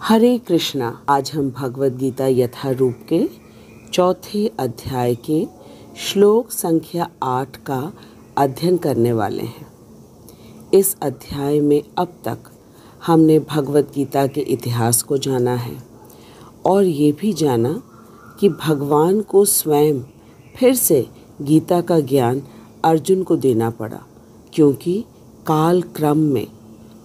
हरे कृष्णा। आज हम भगवद गीता यथारूप के चौथे अध्याय के श्लोक संख्या 8 का अध्ययन करने वाले हैं। इस अध्याय में अब तक हमने भगवद गीता के इतिहास को जाना है और ये भी जाना कि भगवान को स्वयं फिर से गीता का ज्ञान अर्जुन को देना पड़ा, क्योंकि काल क्रम में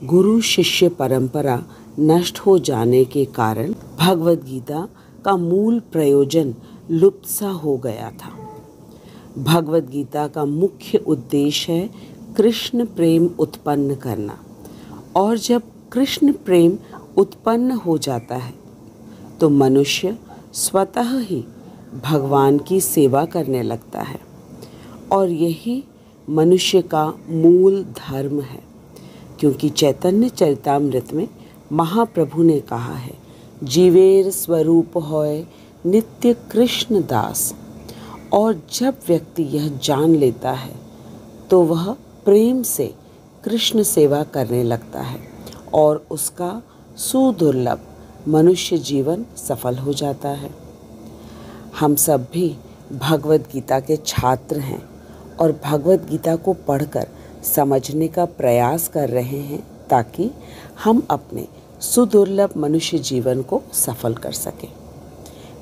गुरु शिष्य परंपरा नष्ट हो जाने के कारण भगवद गीता का मूल प्रयोजन लुप्त सा हो गया था। भगवद गीता का मुख्य उद्देश्य है कृष्ण प्रेम उत्पन्न करना, और जब कृष्ण प्रेम उत्पन्न हो जाता है तो मनुष्य स्वतः ही भगवान की सेवा करने लगता है, और यही मनुष्य का मूल धर्म है। क्योंकि चैतन्य चरितामृत में महाप्रभु ने कहा है, जीवेर स्वरूप होय नित्य कृष्ण दास। और जब व्यक्ति यह जान लेता है तो वह प्रेम से कृष्ण सेवा करने लगता है और उसका सुदुर्लभ मनुष्य जीवन सफल हो जाता है। हम सब भी भगवद गीता के छात्र हैं और भगवद गीता को पढ़कर समझने का प्रयास कर रहे हैं, ताकि हम अपने सुदुर्लभ मनुष्य जीवन को सफल कर सकें।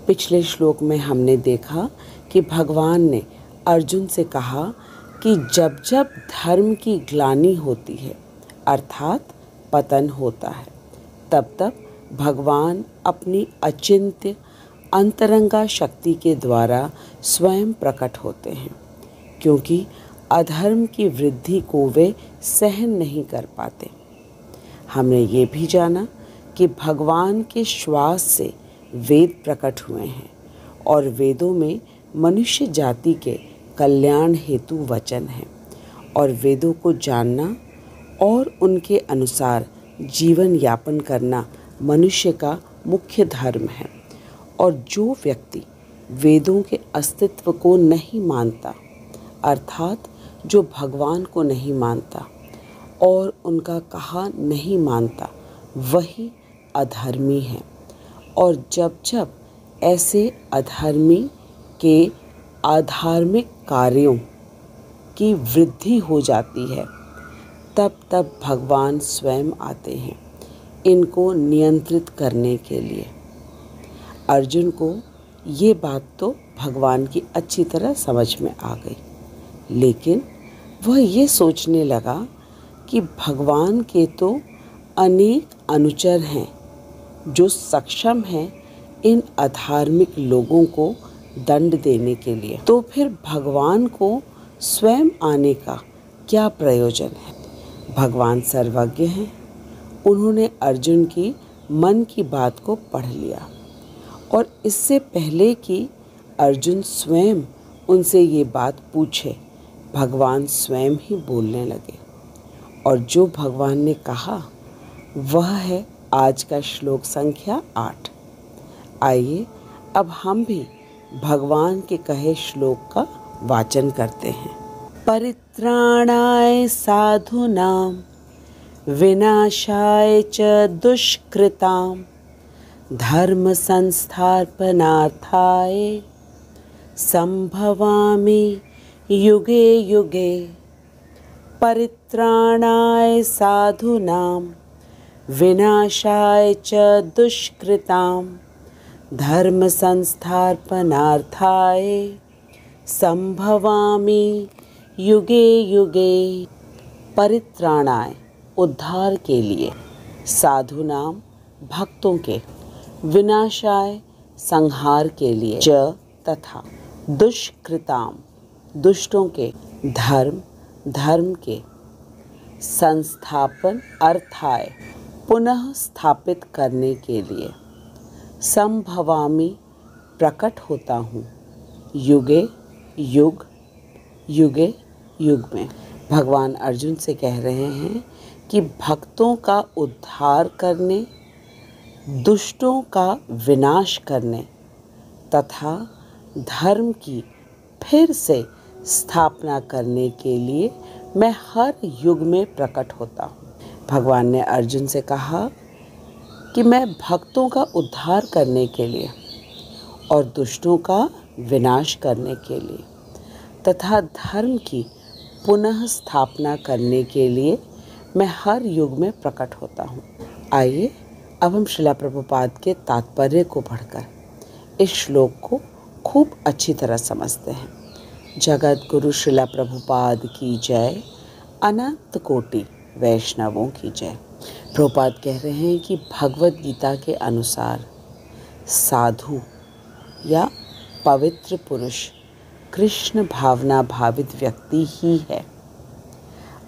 पिछले श्लोक में हमने देखा कि भगवान ने अर्जुन से कहा कि जब जब धर्म की ग्लानि होती है, अर्थात पतन होता है, तब तब भगवान अपनी अचिंत्य अंतरंगा शक्ति के द्वारा स्वयं प्रकट होते हैं, क्योंकि अधर्म की वृद्धि को वे सहन नहीं कर पाते। हमने ये भी जाना कि भगवान के श्वास से वेद प्रकट हुए हैं और वेदों में मनुष्य जाति के कल्याण हेतु वचन हैं, और वेदों को जानना और उनके अनुसार जीवन यापन करना मनुष्य का मुख्य धर्म है। और जो व्यक्ति वेदों के अस्तित्व को नहीं मानता, अर्थात जो भगवान को नहीं मानता और उनका कहा नहीं मानता, वही अधर्मी है। और जब जब ऐसे अधर्मी के अधार्मिक कार्यों की वृद्धि हो जाती है, तब तब भगवान स्वयं आते हैं इनको नियंत्रित करने के लिए। अर्जुन को ये बात तो भगवान की अच्छी तरह समझ में आ गई, लेकिन वह ये सोचने लगा कि भगवान के तो अनेक अनुचर हैं जो सक्षम हैं इन अधार्मिक लोगों को दंड देने के लिए, तो फिर भगवान को स्वयं आने का क्या प्रयोजन है। भगवान सर्वज्ञ हैं। उन्होंने अर्जुन की मन की बात को पढ़ लिया, और इससे पहले कि अर्जुन स्वयं उनसे ये बात पूछे, भगवान स्वयं ही बोलने लगे। और जो भगवान ने कहा वह है आज का श्लोक संख्या 8। आइए अब हम भी भगवान के कहे श्लोक का वाचन करते हैं। परित्राणाय साधूनां विनाशाय च दुष्कृतां धर्म संस्थापनार्थाय संभवामि युगे युगे। परित्राणाय साधूनां विनाशाय च दुष्कृतां धर्म संस्थापनार्थाय संभवामि युगे युगे। परित्राणाय उद्धार के लिए, साधूनाम भक्तों के, विनाशाय संहार के लिए, च तथा दुष्कृताम दुष्टों के, धर्म के, संस्थापन अर्थाय पुनः स्थापित करने के लिए, संभवामि प्रकट होता हूँ, युगे युग में। भगवान अर्जुन से कह रहे हैं कि भक्तों का उद्धार करने, दुष्टों का विनाश करने तथा धर्म की फिर से स्थापना करने के लिए मैं हर युग में प्रकट होता हूँ। भगवान ने अर्जुन से कहा कि मैं भक्तों का उद्धार करने के लिए और दुष्टों का विनाश करने के लिए तथा धर्म की पुनः स्थापना करने के लिए मैं हर युग में प्रकट होता हूँ। आइए अब हम श्रीला प्रभुपाद के तात्पर्य को पढ़कर इस श्लोक को खूब अच्छी तरह समझते हैं। जगत गुरु श्रीला प्रभुपाद की जय, अनंत कोटि वैष्णवों की जय। प्रभुपाद कह रहे हैं कि भगवत गीता के अनुसार साधु या पवित्र पुरुष कृष्ण भावना भावित व्यक्ति ही है।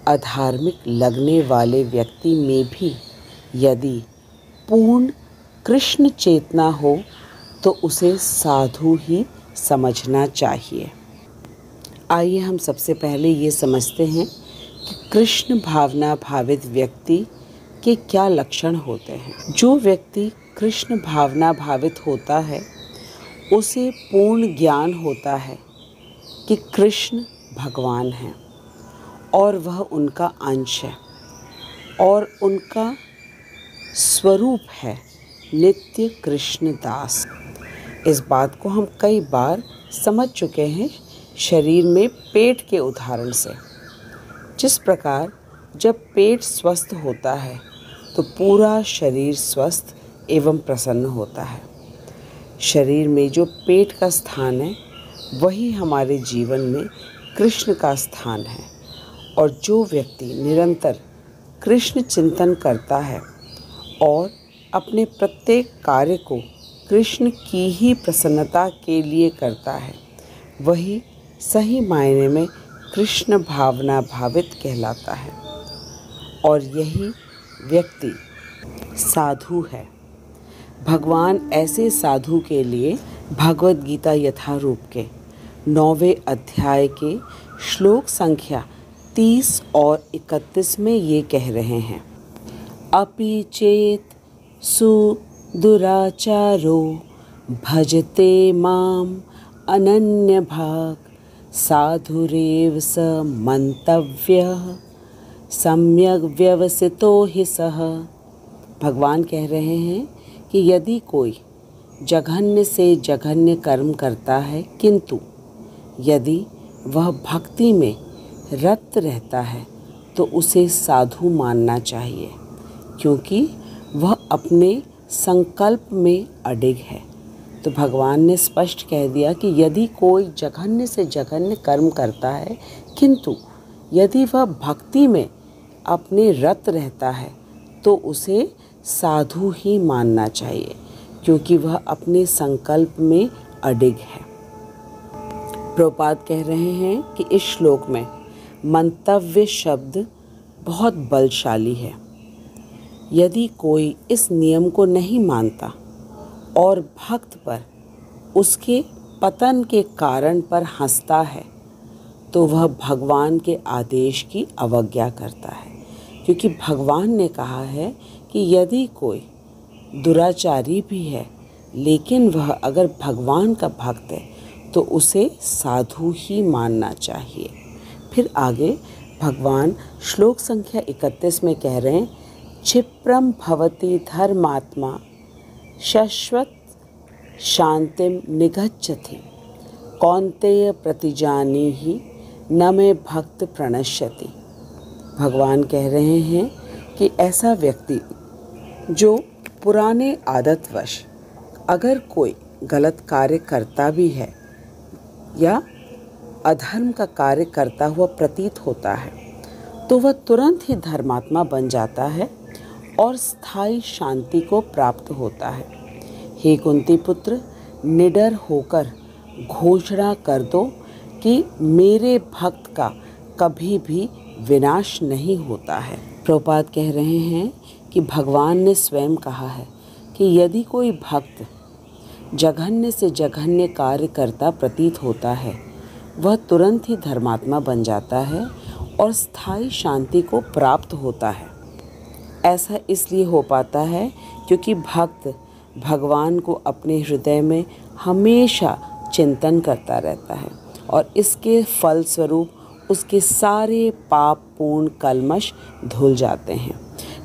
अधार्मिक लगने वाले व्यक्ति में भी यदि पूर्ण कृष्ण चेतना हो तो उसे साधु ही समझना चाहिए। आइए हम सबसे पहले ये समझते हैं कि कृष्ण भावना भावित व्यक्ति के क्या लक्षण होते हैं। जो व्यक्ति कृष्ण भावना भावित होता है उसे पूर्ण ज्ञान होता है कि कृष्ण भगवान हैं और वह उनका अंश है और उनका स्वरूप है नित्य कृष्ण दास। इस बात को हम कई बार समझ चुके हैं शरीर में पेट के उदाहरण से। जिस प्रकार जब पेट स्वस्थ होता है तो पूरा शरीर स्वस्थ एवं प्रसन्न होता है। शरीर में जो पेट का स्थान है वही हमारे जीवन में कृष्ण का स्थान है। और जो व्यक्ति निरंतर कृष्ण चिंतन करता है और अपने प्रत्येक कार्य को कृष्ण की ही प्रसन्नता के लिए करता है वही सही मायने में कृष्ण भावना भावित कहलाता है और यही व्यक्ति साधु है। भगवान ऐसे साधु के लिए भगवद गीता यथारूप के 9वें अध्याय के श्लोक संख्या 30 और 31 में ये कह रहे हैं, अपि चेत सुदुराचारो भजते माम अनन्य भाग साधुरेव स मंतव्यः सम्यक व्यवसितो हि सः। भगवान कह रहे हैं कि यदि कोई जघन्य से जघन्य कर्म करता है किंतु यदि वह भक्ति में रत रहता है तो उसे साधु मानना चाहिए, क्योंकि वह अपने संकल्प में अडिग है। तो भगवान ने स्पष्ट कह दिया कि यदि कोई जघन्य से जघन्य कर्म करता है किंतु यदि वह भक्ति में अपने रत रहता है तो उसे साधु ही मानना चाहिए, क्योंकि वह अपने संकल्प में अडिग है। प्रभुपाद कह रहे हैं कि इस श्लोक में मंतव्य शब्द बहुत बलशाली है। यदि कोई इस नियम को नहीं मानता और भक्त पर उसके पतन के कारण पर हंसता है तो वह भगवान के आदेश की अवज्ञा करता है, क्योंकि भगवान ने कहा है कि यदि कोई दुराचारी भी है लेकिन वह अगर भगवान का भक्त है तो उसे साधु ही मानना चाहिए। फिर आगे भगवान श्लोक संख्या 31 में कह रहे हैं, क्षिप्रम भवति धर्मात्मा शाश्वत शांतिम निगच्छति कौन्तेय प्रतिजानीहि न मे भक्त प्रणश्यति। भगवान कह रहे हैं कि ऐसा व्यक्ति जो पुराने आदतवश अगर कोई गलत कार्य करता भी है या अधर्म का कार्य करता हुआ प्रतीत होता है तो वह तुरंत ही धर्मात्मा बन जाता है और स्थायी शांति को प्राप्त होता है। हे कुंती पुत्र, निडर होकर घोषणा कर दो कि मेरे भक्त का कभी भी विनाश नहीं होता है। प्रभुपाद कह रहे हैं कि भगवान ने स्वयं कहा है कि यदि कोई भक्त जघन्य से जघन्य कार्य करता प्रतीत होता है वह तुरंत ही धर्मात्मा बन जाता है और स्थायी शांति को प्राप्त होता है। ऐसा इसलिए हो पाता है क्योंकि भक्त भगवान को अपने हृदय में हमेशा चिंतन करता रहता है और इसके फल स्वरूप उसके सारे पाप पूर्ण कल्मश धुल जाते हैं।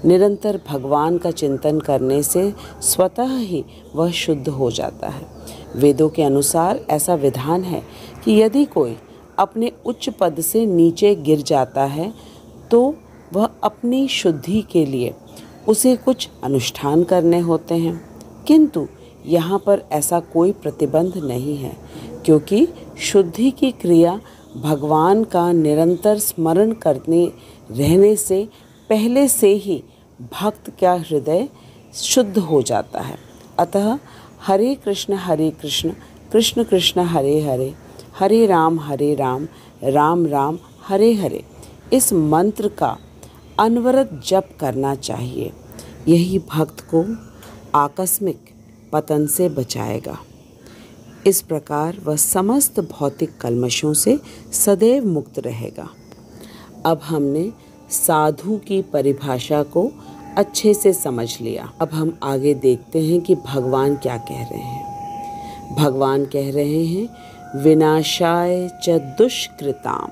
निरंतर भगवान का चिंतन करने से स्वतः ही वह शुद्ध हो जाता है। वेदों के अनुसार ऐसा विधान है कि यदि कोई अपने उच्च पद से नीचे गिर जाता है तो वह अपनी शुद्धि के लिए उसे कुछ अनुष्ठान करने होते हैं, किंतु यहाँ पर ऐसा कोई प्रतिबंध नहीं है, क्योंकि शुद्धि की क्रिया भगवान का निरंतर स्मरण करने रहने से पहले से ही भक्त का हृदय शुद्ध हो जाता है। अतः हरे कृष्ण कृष्ण कृष्ण हरे हरे, हरे राम राम राम हरे हरे इस मंत्र का अनवरत जप करना चाहिए। यही भक्त को आकस्मिक पतन से बचाएगा। इस प्रकार वह समस्त भौतिक कल्मशों से सदैव मुक्त रहेगा। अब हमने साधु की परिभाषा को अच्छे से समझ लिया। अब हम आगे देखते हैं कि भगवान क्या कह रहे हैं। भगवान कह रहे हैं विनाशाय च दुष्कृताम।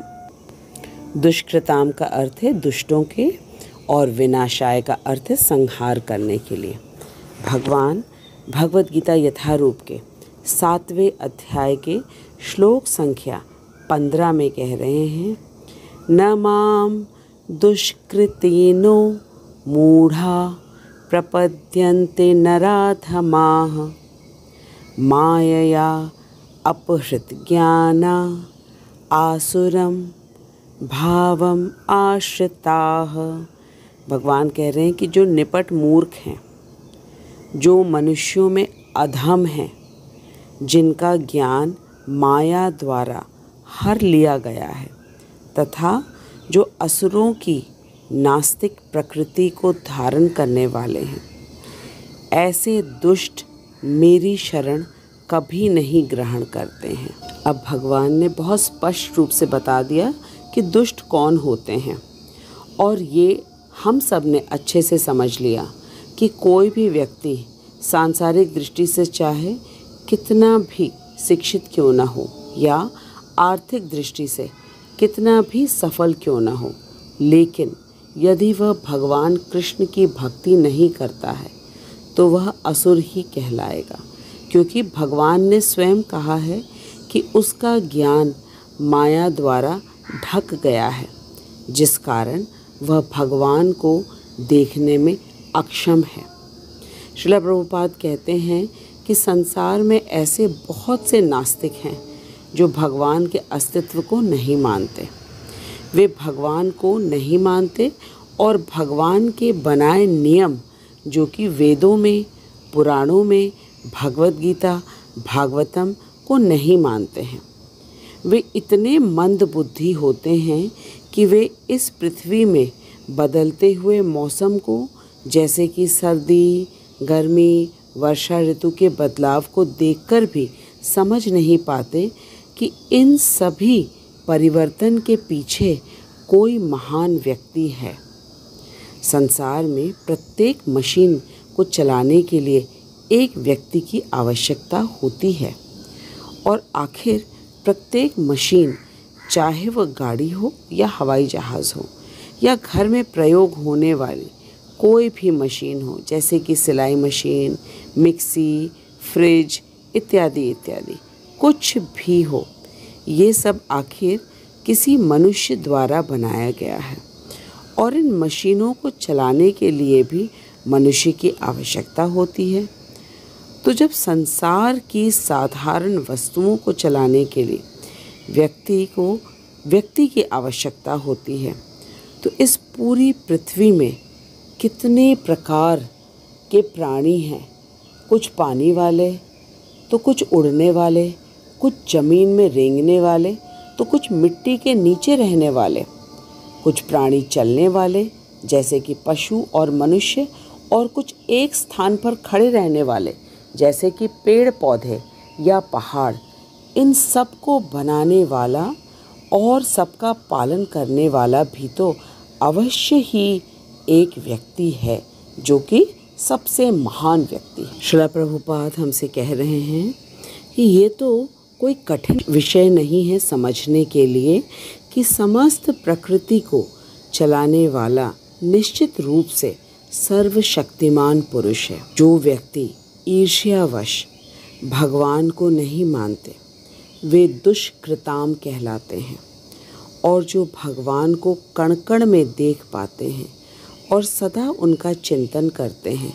दुष्कृताम का अर्थ है दुष्टों के और विनाशाय का अर्थ है संहार करने के लिए। भगवान भगवद गीता यथारूप के 7वें अध्याय के श्लोक संख्या 15 में कह रहे हैं न माम दुष्कृतिनो मूढ़ा प्रपद्यन्ते नराधमाः मायया अपहृत ज्ञाना आसुरम भावम आश्रिताः। भगवान कह रहे हैं कि जो निपट मूर्ख हैं, जो मनुष्यों में अधम हैं, जिनका ज्ञान माया द्वारा हर लिया गया है, तथा जो असुरों की नास्तिक प्रकृति को धारण करने वाले हैं, ऐसे दुष्ट मेरी शरण कभी नहीं ग्रहण करते हैं। अब भगवान ने बहुत स्पष्ट रूप से बता दिया कि दुष्ट कौन होते हैं, और ये हम सब ने अच्छे से समझ लिया कि कोई भी व्यक्ति सांसारिक दृष्टि से चाहे कितना भी शिक्षित क्यों न हो या आर्थिक दृष्टि से कितना भी सफल क्यों न हो, लेकिन यदि वह भगवान कृष्ण की भक्ति नहीं करता है तो वह असुर ही कहलाएगा, क्योंकि भगवान ने स्वयं कहा है कि उसका ज्ञान माया द्वारा ढक गया है, जिस कारण वह भगवान को देखने में अक्षम है। श्रील प्रभुपाद कहते हैं कि संसार में ऐसे बहुत से नास्तिक हैं जो भगवान के अस्तित्व को नहीं मानते। वे भगवान को नहीं मानते और भगवान के बनाए नियम जो कि वेदों में, पुराणों में, भगवद गीता, भागवतम को नहीं मानते हैं। वे इतने मंद बुद्धि होते हैं कि वे इस पृथ्वी में बदलते हुए मौसम को, जैसे कि सर्दी, गर्मी, वर्षा ऋतु के बदलाव को देखकर भी समझ नहीं पाते कि इन सभी परिवर्तन के पीछे कोई महान व्यक्ति है। संसार में प्रत्येक मशीन को चलाने के लिए एक व्यक्ति की आवश्यकता होती है, और आखिर प्रत्येक मशीन, चाहे वह गाड़ी हो या हवाई जहाज़ हो या घर में प्रयोग होने वाली कोई भी मशीन हो, जैसे कि सिलाई मशीन, मिक्सी, फ्रिज इत्यादि इत्यादि, कुछ भी हो, ये सब आखिर किसी मनुष्य द्वारा बनाया गया है, और इन मशीनों को चलाने के लिए भी मनुष्य की आवश्यकता होती है। तो जब संसार की साधारण वस्तुओं को चलाने के लिए व्यक्ति की आवश्यकता होती है, तो इस पूरी पृथ्वी में कितने प्रकार के प्राणी हैं। कुछ पानी वाले, तो कुछ उड़ने वाले, कुछ ज़मीन में रेंगने वाले, तो कुछ मिट्टी के नीचे रहने वाले, कुछ प्राणी चलने वाले जैसे कि पशु और मनुष्य, और कुछ एक स्थान पर खड़े रहने वाले जैसे कि पेड़ पौधे या पहाड़। इन सब को बनाने वाला और सबका पालन करने वाला भी तो अवश्य ही एक व्यक्ति है, जो कि सबसे महान व्यक्ति है। श्रील प्रभुपाद हमसे कह रहे हैं कि ये तो कोई कठिन विषय नहीं है समझने के लिए कि समस्त प्रकृति को चलाने वाला निश्चित रूप से सर्वशक्तिमान पुरुष है। जो व्यक्ति ईर्ष्यावश भगवान को नहीं मानते वे दुष्कृताम कहलाते हैं, और जो भगवान को कण कण में देख पाते हैं और सदा उनका चिंतन करते हैं,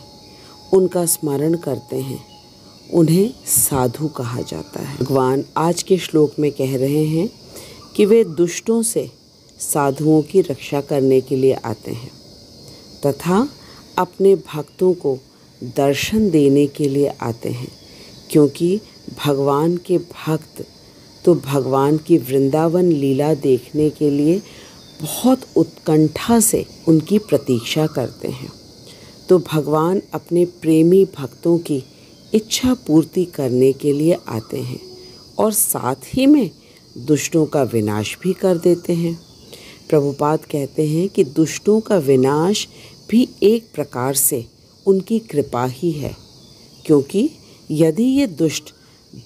उनका स्मरण करते हैं, उन्हें साधु कहा जाता है। भगवान आज के श्लोक में कह रहे हैं कि वे दुष्टों से साधुओं की रक्षा करने के लिए आते हैं तथा अपने भक्तों को दर्शन देने के लिए आते हैं, क्योंकि भगवान के भक्त तो भगवान की वृंदावन लीला देखने के लिए बहुत उत्कंठा से उनकी प्रतीक्षा करते हैं। तो भगवान अपने प्रेमी भक्तों की इच्छा पूर्ति करने के लिए आते हैं और साथ ही में दुष्टों का विनाश भी कर देते हैं। प्रभुपाद कहते हैं कि दुष्टों का विनाश भी एक प्रकार से उनकी कृपा ही है, क्योंकि यदि ये दुष्ट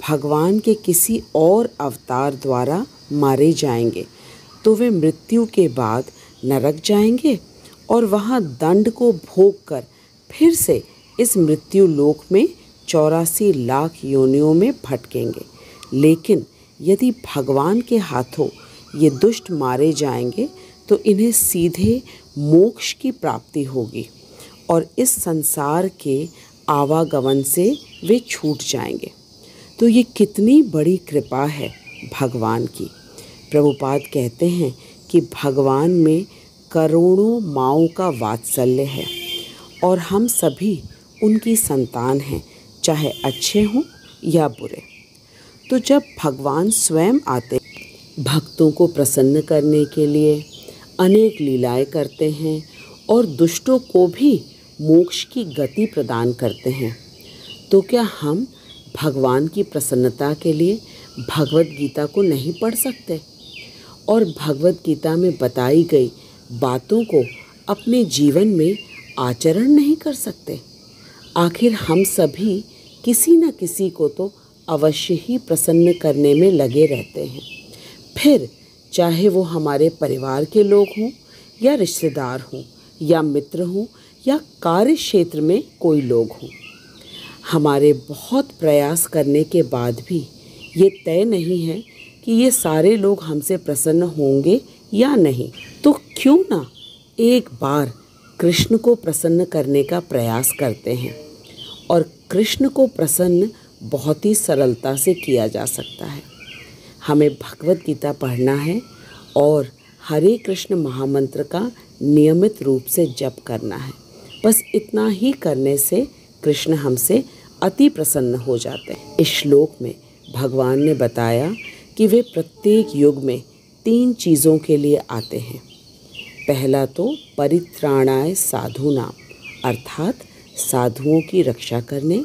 भगवान के किसी और अवतार द्वारा मारे जाएंगे तो वे मृत्यु के बाद नरक जाएंगे और वहाँ दंड को भोग कर फिर से इस मृत्यु लोक में 84 लाख योनियों में भटकेंगे। लेकिन यदि भगवान के हाथों ये दुष्ट मारे जाएंगे तो इन्हें सीधे मोक्ष की प्राप्ति होगी और इस संसार के आवागमन से वे छूट जाएंगे। तो ये कितनी बड़ी कृपा है भगवान की। प्रभुपाद कहते हैं कि भगवान में करोड़ों माओं का वात्सल्य है और हम सभी उनकी संतान हैं, चाहे अच्छे हों या बुरे। तो जब भगवान स्वयं आते भक्तों को प्रसन्न करने के लिए अनेक लीलाएं करते हैं और दुष्टों को भी मोक्ष की गति प्रदान करते हैं, तो क्या हम भगवान की प्रसन्नता के लिए भगवत गीता को नहीं पढ़ सकते और भगवत गीता में बताई गई बातों को अपने जीवन में आचरण नहीं कर सकते? आखिर हम सभी किसी न किसी को तो अवश्य ही प्रसन्न करने में लगे रहते हैं, फिर चाहे वो हमारे परिवार के लोग हों या रिश्तेदार हों या मित्र हों या कार्य क्षेत्र में कोई लोग हों। हमारे बहुत प्रयास करने के बाद भी ये तय नहीं है कि ये सारे लोग हमसे प्रसन्न होंगे या नहीं। तो क्यों ना एक बार कृष्ण को प्रसन्न करने का प्रयास करते हैं। और कृष्ण को प्रसन्न बहुत ही सरलता से किया जा सकता है। हमें भगवत गीता पढ़ना है और हरे कृष्ण महामंत्र का नियमित रूप से जप करना है। बस इतना ही करने से कृष्ण हमसे अति प्रसन्न हो जाते हैं। इस श्लोक में भगवान ने बताया कि वे प्रत्येक युग में 3 चीज़ों के लिए आते हैं। पहला तो परित्राणाय साधूनाम, अर्थात साधुओं की रक्षा करने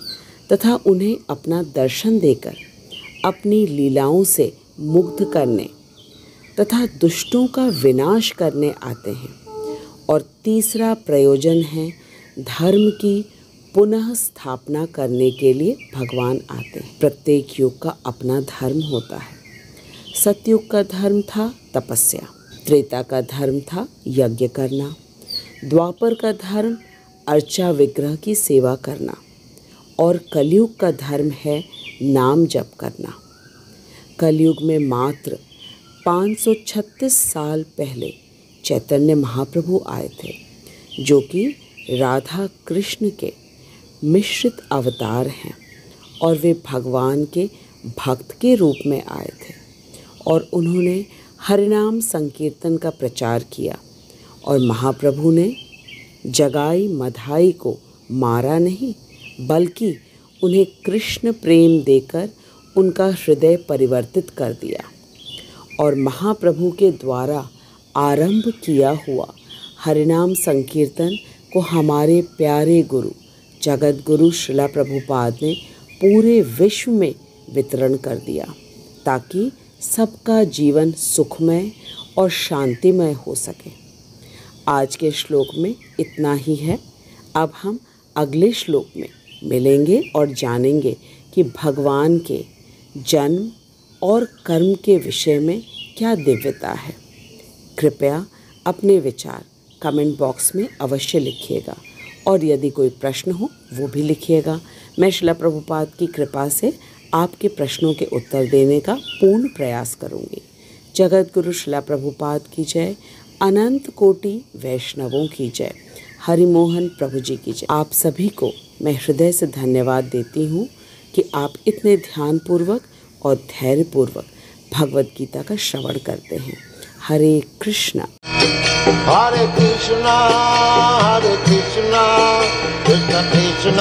तथा उन्हें अपना दर्शन देकर अपनी लीलाओं से मुग्ध करने तथा दुष्टों का विनाश करने आते हैं। और तीसरा प्रयोजन है धर्म की पुनः स्थापना करने के लिए भगवान आते हैं। प्रत्येक युग का अपना धर्म होता है। सतयुग का धर्म था तपस्या, त्रेता का धर्म था यज्ञ करना, द्वापर का धर्म अर्चा विग्रह की सेवा करना और कलयुग का धर्म है नाम जप करना। कलयुग में मात्र 536 साल पहले चैतन्य महाप्रभु आए थे, जो कि राधा कृष्ण के मिश्रित अवतार हैं और वे भगवान के भक्त के रूप में आए थे और उन्होंने हरिनाम संकीर्तन का प्रचार किया। और महाप्रभु ने जगाई मधाई को मारा नहीं, बल्कि उन्हें कृष्ण प्रेम देकर उनका हृदय परिवर्तित कर दिया। और महाप्रभु के द्वारा आरंभ किया हुआ हरिनाम संकीर्तन को हमारे प्यारे गुरु जगत गुरु श्रीला प्रभुपाद ने पूरे विश्व में वितरण कर दिया, ताकि सबका जीवन सुखमय और शांतिमय हो सके। आज के श्लोक में इतना ही है। अब हम अगले श्लोक में मिलेंगे और जानेंगे कि भगवान के जन्म, और कर्म के विषय में क्या दिव्यता है? कृपया अपने विचार कमेंट बॉक्स में अवश्य लिखिएगा और यदि कोई प्रश्न हो वो भी लिखिएगा। मैं श्रील प्रभुपाद की कृपा से आपके प्रश्नों के उत्तर देने का पूर्ण प्रयास करूंगी। जगत गुरु श्रील प्रभुपाद की जय। अनंत कोटि वैष्णवों की जय। हरिमोहन प्रभु जी की जय। आप सभी को मैं हृदय से धन्यवाद देती हूँ कि आप इतने ध्यानपूर्वक और धैर्यपूर्वक भगवद गीता का श्रवण करते हैं। हरे कृष्णा कृष्ण कृष्ण कृष्ण